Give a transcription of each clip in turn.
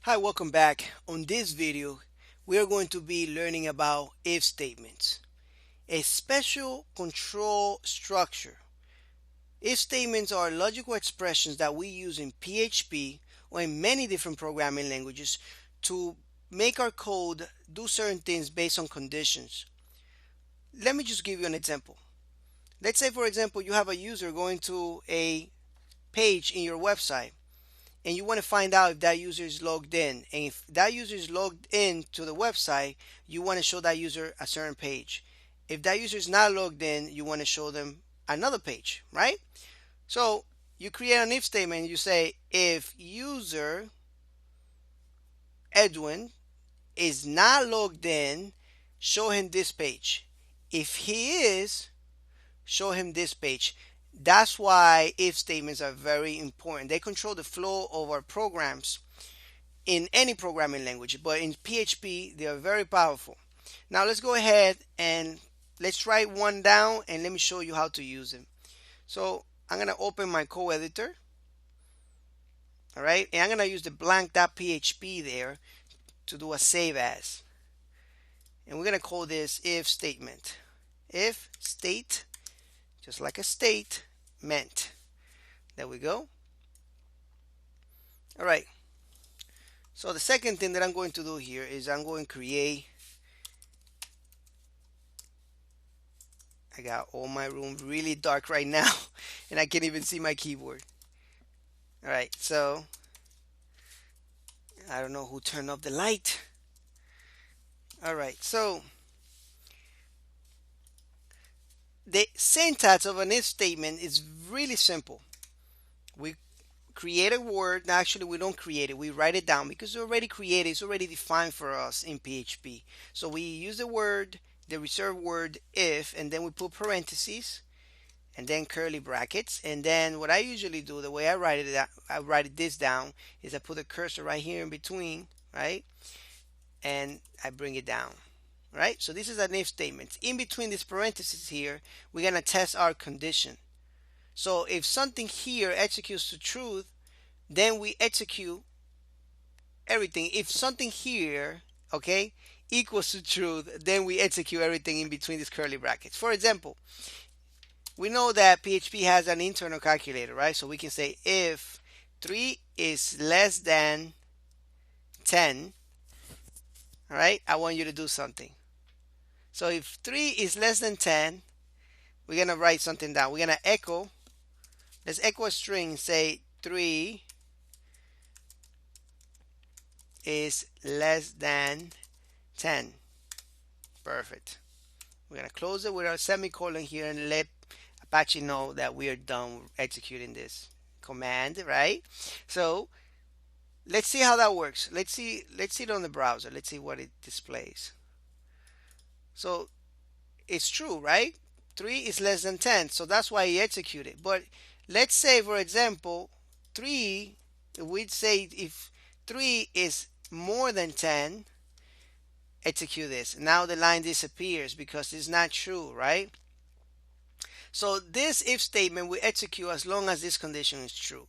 Hi, welcome back. On this video, we are going to be learning about if statements, a special control structure. If statements are logical expressions that we use in PHP or in many different programming languages to make our code do certain things based on conditions. Let me just give you an example. Let's say, for example, you have a user going to a page in your website and you want to find out if that user is logged in. And if that user is logged in to the website, you want to show that user a certain page. If that user is not logged in, you want to show them another page, right? So you create an if statement. You say if user Edwin is not logged in, show him this page. If he is, show him this page. That's why if statements are very important. They control the flow of our programs in any programming language, but in PHP, they are very powerful. Now let's go ahead and let's write one down and let me show you how to use them. So I'm going to open my code editor. All right. And I'm going to use the blank.php there to do a save as. And we're going to call this if statement. If state, just like a statement. There we go. All right. So the second thing that I'm going to do here is I'm going to create. I got all my room really dark right now and I can't even see my keyboard. All right, so I don't know who turned off the light. All right, so the syntax of an if statement is really simple. We create a word. Actually, we don't create it. We write it down because it's already created. It's already defined for us in PHP. So we use the word, the reserved word if, and then we put parentheses and then curly brackets. And then what I usually do, the way I write this down is I put a cursor right here in between, right? And I bring it down, right? So this is an if statement. In between these parentheses here, we're gonna test our condition. So if something here executes to truth, then we execute everything. If something here, okay, equals to truth, then we execute everything in between these curly brackets. For example, we know that PHP has an internal calculator, right? So we can say if 3 is less than 10, all right, I want you to do something. So if 3 is less than 10, we're going to write something down. We're going to echo. Let's echo a string, say 3 is less than 10. Perfect. We're going to close it with our semicolon here and let Apache know that we are done executing this command, right? So let's see how that works. Let's see it on the browser. Let's see what it displays. So it's true, right? 3 is less than 10, so that's why he executed. But let's say, for example, 3, we'd say if 3 is more than 10, execute this. Now the line disappears because it's not true, right? So this if statement will execute as long as this condition is true.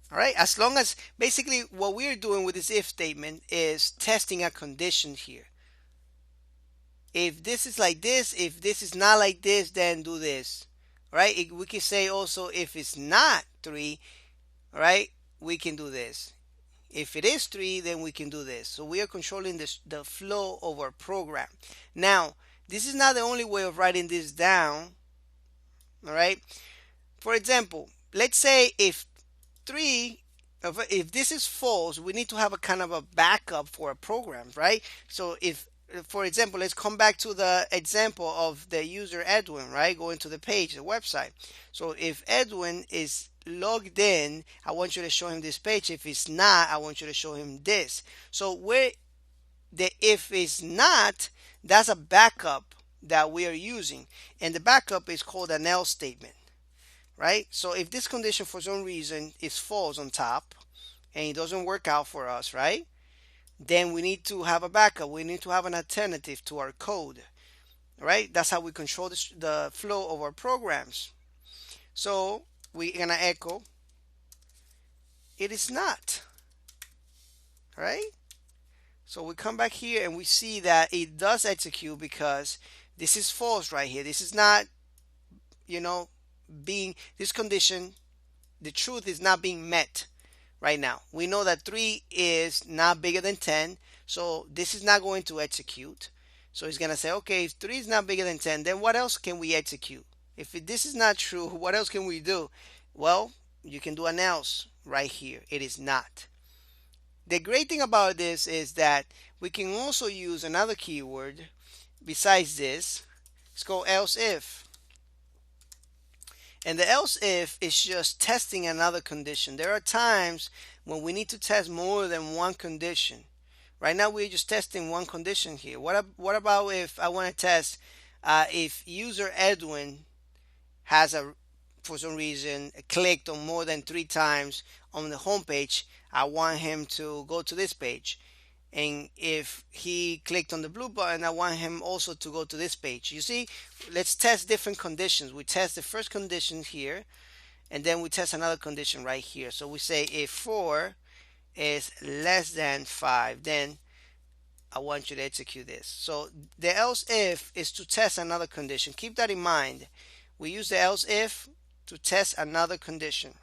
All right, as long as basically what we're doing with this if statement is testing a condition here. If this is like this, if this is not like this, then do this. All right, we can say also if it's not 3, all right, we can do this. If it is 3, then we can do this. So we are controlling the flow of our program. Now, this is not the only way of writing this down. All right. For example, let's say if this is false, we need to have a kind of a backup for a program, right? So if, for example, let's come back to the example of the user Edwin, right? Going to the page, the website. So if Edwin is logged in, I want you to show him this page. If it's not, I want you to show him this. So where the if is not, that's a backup that we are using, and the backup is called an else statement, right? So if this condition for some reason is false on top and it doesn't work out for us, right, then we need to have a backup. We need to have an alternative to our code, right? That's how we control the flow of our programs. So we're gonna echo it is not. All right. So we come back here and we see that it does execute because this is false right here. This is not, you know, being this condition, the truth is not being met right now. We know that 3 is not bigger than 10, so this is not going to execute. So he's going to say, okay, if 3 is not bigger than 10, then what else can we execute? If this is not true, what else can we do? Well, you can do an else right here. It is not. The great thing about this is that we can also use another keyword besides this. It's called else if. And the else if is just testing another condition. There are times when we need to test more than one condition. Right now we're just testing one condition here. What about if I want to test if user Edwin has for some reason clicked on more than 3 times on the home page, I want him to go to this page. And if he clicked on the blue button, I want him also to go to this page. You see, let's test different conditions. We test the first condition here, and then we test another condition right here. So we say if 4 is less than 5, then I want you to execute this. So the else if is to test another condition. Keep that in mind. We use the else if to test another condition.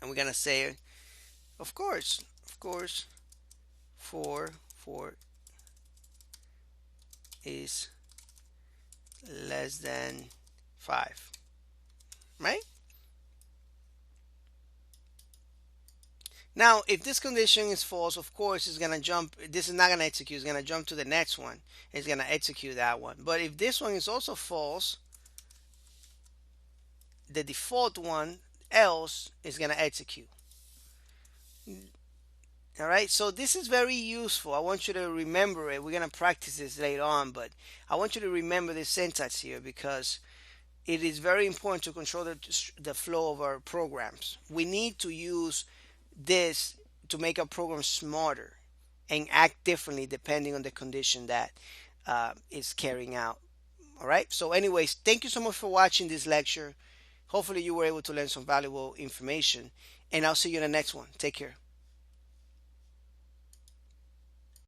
And we're going to say, of course, 4 is less than 5, right? Now, if this condition is false, of course, it's going to jump. This is not going to execute. It's going to jump to the next one. It's going to execute that one. But if this one is also false, the default one, else, is going to execute. All right, so this is very useful. I want you to remember it. We're going to practice this later on, but I want you to remember this syntax here because it is very important to control the flow of our programs. We need to use this to make our program smarter and act differently depending on the condition that is carrying out. All right, so anyways, thank you so much for watching this lecture. Hopefully you were able to learn some valuable information, and I'll see you in the next one. Take care.